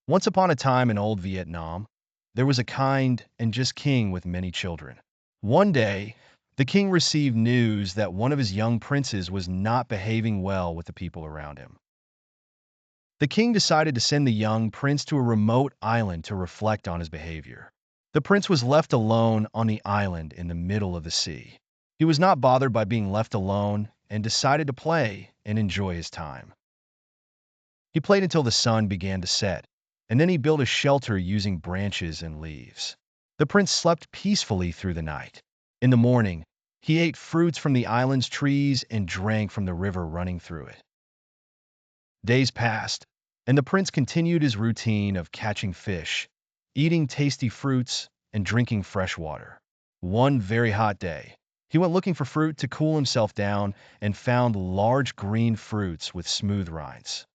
Once upon a time in old Vietnam, there was a kind and just king with many children. One day, the king received news that one of his young princes was not behaving well with the people around him. The king decided to send the young prince to a remote island to reflect on his behavior. The prince was left alone on the island in the middle of the sea. He was not bothered by being left alone and decided to play and enjoy his time. He played until the sun began to set, and then he built a shelter using branches and leaves. The prince slept peacefully through the night. In the morning, he ate fruits from the island's trees and drank from the river running through it. Days passed, and the prince continued his routine of catching fish, eating tasty fruits, and drinking fresh water. One very hot day, he went looking for fruit to cool himself down and found large green fruits with smooth rinds.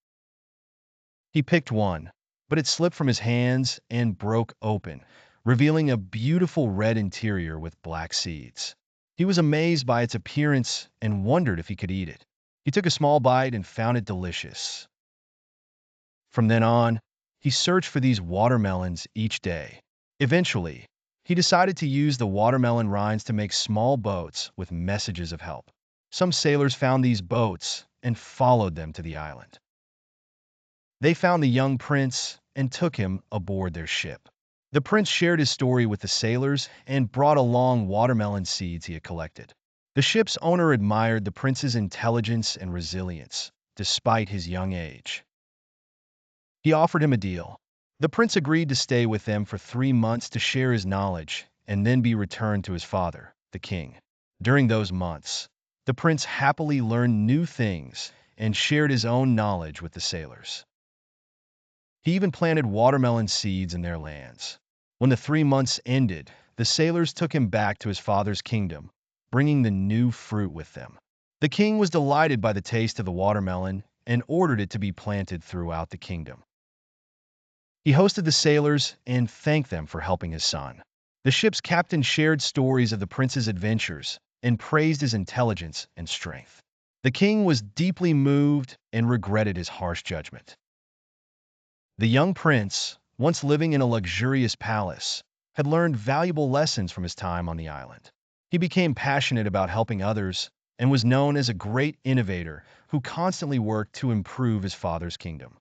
He picked one, but it slipped from his hands and broke open, revealing a beautiful red interior with black seeds. He was amazed by its appearance and wondered if he could eat it. He took a small bite and found it delicious. From then on, he searched for these watermelons each day. Eventually, he decided to use the watermelon rinds to make small boats with messages of help. Some sailors found these boats and followed them to the island. They found the young prince and took him aboard their ship. The prince shared his story with the sailors and brought along watermelon seeds he had collected. The ship's owner admired the prince's intelligence and resilience, despite his young age. He offered him a deal. The prince agreed to stay with them for 3 months to share his knowledge and then be returned to his father, the king. During those months, the prince happily learned new things and shared his own knowledge with the sailors. He even planted watermelon seeds in their lands. When the 3 months ended, the sailors took him back to his father's kingdom, bringing the new fruit with them. The king was delighted by the taste of the watermelon and ordered it to be planted throughout the kingdom. He hosted the sailors and thanked them for helping his son. The ship's captain shared stories of the prince's adventures and praised his intelligence and strength. The king was deeply moved and regretted his harsh judgment. The young prince, once living in a luxurious palace, had learned valuable lessons from his time on the island. He became passionate about helping others and was known as a great innovator who constantly worked to improve his father's kingdom.